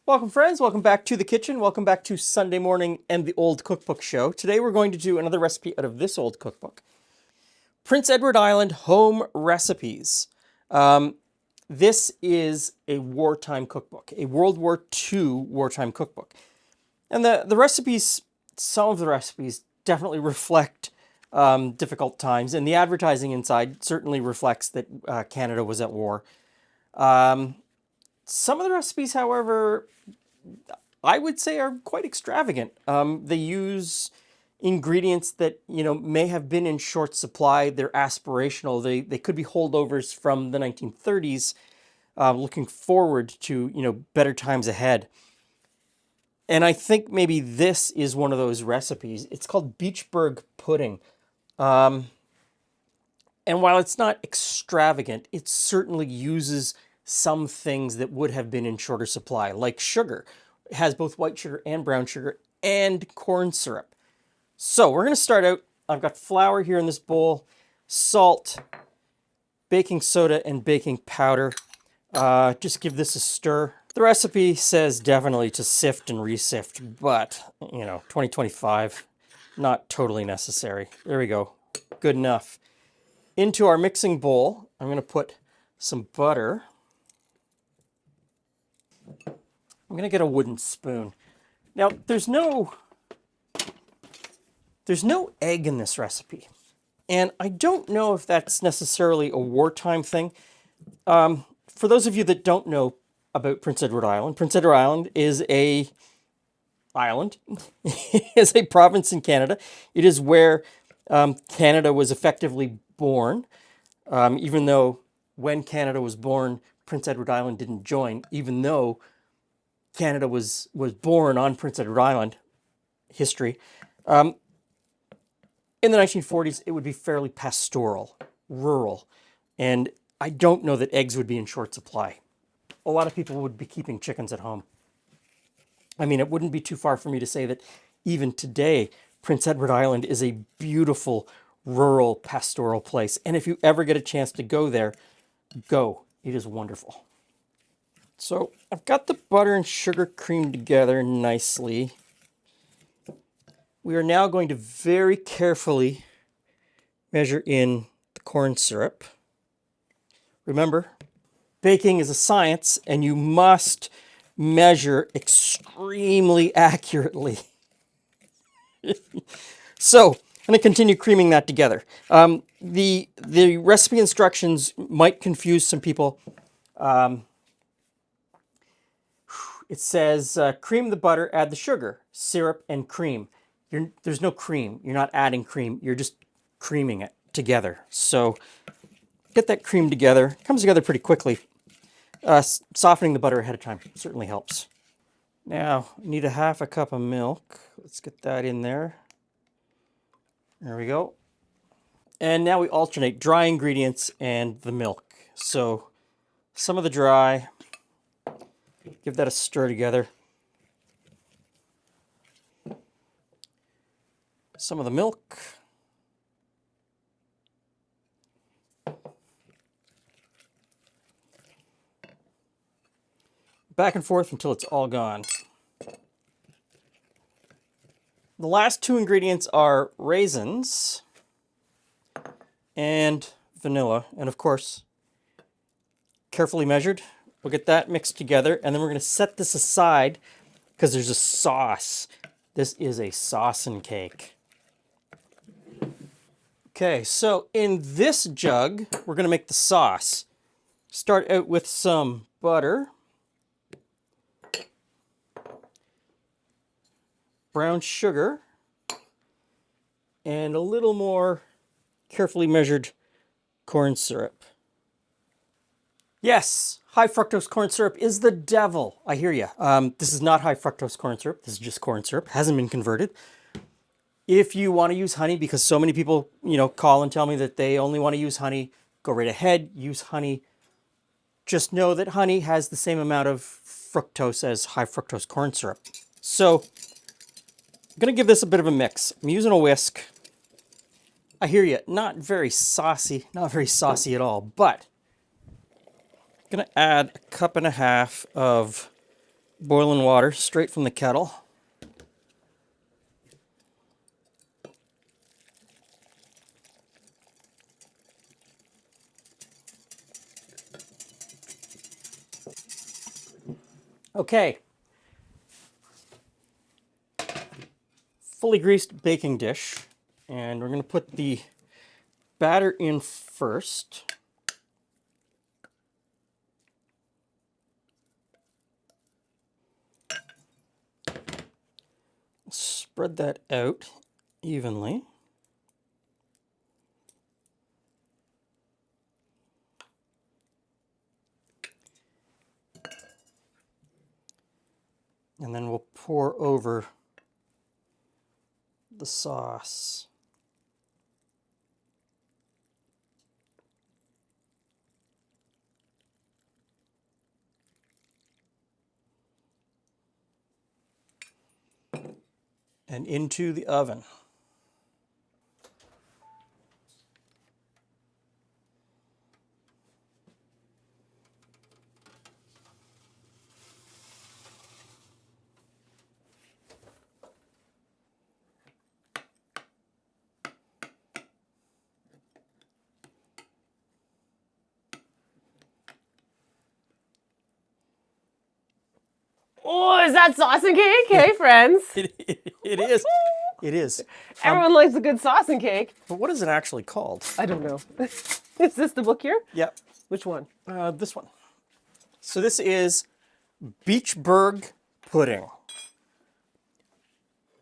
Welcome, friends. Welcome back to the kitchen. Welcome back to Sunday morning and the Old Cookbook Show. Today we're going to do another recipe out of this old cookbook. Prince Edward Island Home Recipes. This is a wartime cookbook, a World War II wartime cookbook. And the recipes, some of the recipes definitely reflect difficult times. And the advertising inside certainly reflects that Canada was at war. Some of the recipes, however, I would say are quite extravagant. They use ingredients that, may have been in short supply. They're aspirational. They could be holdovers from the 1930s, looking forward to, better times ahead. And I think maybe this is one of those recipes. It's called Beechburg pudding. And while it's not extravagant, it certainly uses some things that would have been in shorter supply, like sugar. It has both white sugar and brown sugar and corn syrup. So we're going to start out. I've got flour here in this bowl, salt, baking soda, and baking powder. Just give this a stir. The recipe says definitely to sift and resift, but, 2025, not totally necessary. There we go. Good enough. Into our mixing bowl, I'm going to put some butter. I'm going to get a wooden spoon. Now, there's no egg in this recipe. And I don't know if that's necessarily a wartime thing. For those of you that don't know about Prince Edward Island is a island, is a province in Canada. It is where Canada was effectively born, even though when Canada was born, Prince Edward Island didn't join, even though Canada was born on Prince Edward Island, history. In the 1940s, it would be fairly pastoral, rural, and I don't know that eggs would be in short supply. A lot of people would be keeping chickens at home. I mean, it wouldn't be too far for me to say that even today, Prince Edward Island is a beautiful, rural, pastoral place. And if you ever get a chance to go there, go. It is wonderful. So I've got the butter and sugar creamed together nicely. We are now going to very carefully measure in the corn syrup. Remember, baking is a science and you must measure extremely accurately. So I'm going to continue creaming that together. The recipe instructions might confuse some people. It says cream the butter, add the sugar, syrup, and cream. There's no cream. You're not adding cream. You're just creaming it together. So get that cream together. It comes together pretty quickly. Softening the butter ahead of time certainly helps. Now, I need a half a cup of milk. Let's get that in there. There we go. And now we alternate dry ingredients and the milk. So some of the dry, give that a stir together. Some of the milk. Back and forth until it's all gone. The last two ingredients are raisins and vanilla. And of course, carefully measured. We'll get that mixed together, and then we're going to set this aside because there's a sauce. This is a saucing cake. Okay, so in this jug, we're going to make the sauce. Start out with some butter, brown sugar, and a little more carefully measured corn syrup. Yes, high fructose corn syrup is the devil. I hear you. This is not high fructose corn syrup. This is just corn syrup. Hasn't been converted. If you want to use honey, because so many people, call and tell me that they only want to use honey, go right ahead, use honey. Just know that honey has the same amount of fructose as high fructose corn syrup. So I'm going to give this a bit of a mix. I'm using a whisk. I hear you. Not very saucy at all, but I'm going to add a cup and a half of boiling water straight from the kettle. Okay. Fully greased baking dish. And we're going to put the batter in first. Spread that out evenly. And then we'll pour over the sauce. And into the oven. Oh, is that sauce and cake? Hey, friends. It is. It is. Everyone likes a good sauce and cake. But what is it actually called? I don't know. Is this the book here? Yep. Which one? This one. So this is Beechburg pudding.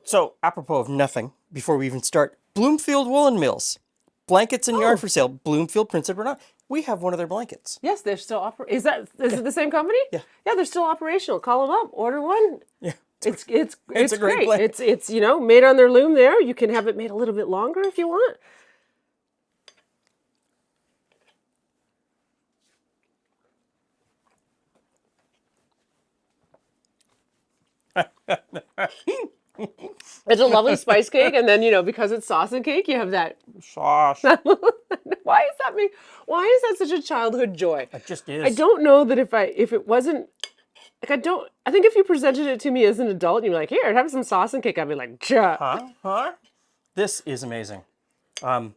So, apropos of nothing, before we even start, Bloomfield Woolen Mills. Blankets and yarn for sale. Bloomfield, Prince Edward Island. We have one of their blankets. Yes, they're still is it the same company? Yeah. Yeah, they're still operational. Call them up. Order one. Yeah. It's a great great. blanket. It's made on their loom there. You can have it made a little bit longer if you want. It's a lovely spice cake, and then because it's sauce and cake, you have that. Sauce. Why is that such a childhood joy? It just is. I don't know that if it wasn't like I think if you presented it to me as an adult, you'd be like, here, have some sauce and cake. I'd be like, Huh? This is amazing. I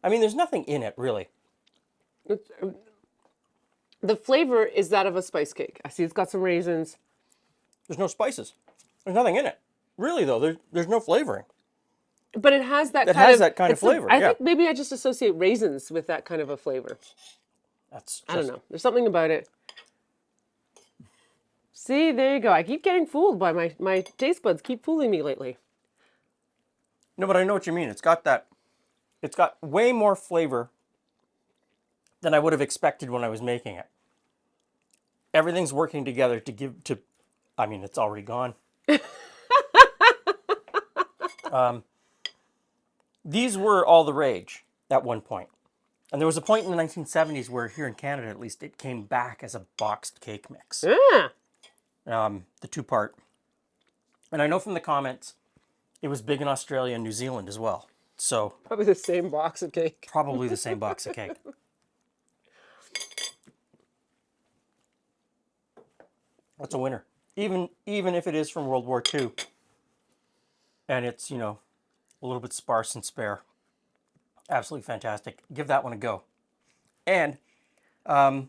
mean, there's nothing in it, really. The flavor is that of a spice cake. I see it's got some raisins. There's no spices. There's nothing in it. Really, though, there's no flavoring. But it has that kind of it's flavor, I yeah. think maybe I just associate raisins with that kind of a flavor. That's I don't know. There's something about it. See, there you go. I keep getting fooled by my taste buds keep fooling me lately. No, but I know what you mean. It's got way more flavor than I would have expected when I was making it. Everything's working together I mean, it's already gone. These were all the rage at one point. And there was a point in the 1970s where here in Canada, at least, it came back as a boxed cake mix. Yeah. The two-part. And I know from the comments, it was big in Australia and New Zealand as well. So Probably the same box of cake. probably the same box of cake. That's a winner. Even if it is from World War II. And it's, a little bit sparse and spare. Absolutely fantastic. Give that one a go. And go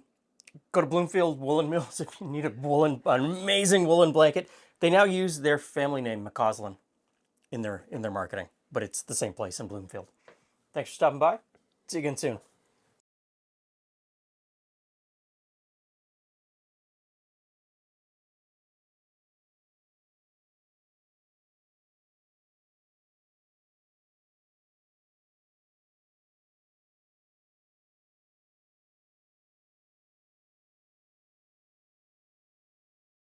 to Bloomfield Woolen Mills if you need an amazing woolen blanket. They now use their family name, McCausland, in their marketing. But it's the same place in Bloomfield. Thanks for stopping by. See you again soon.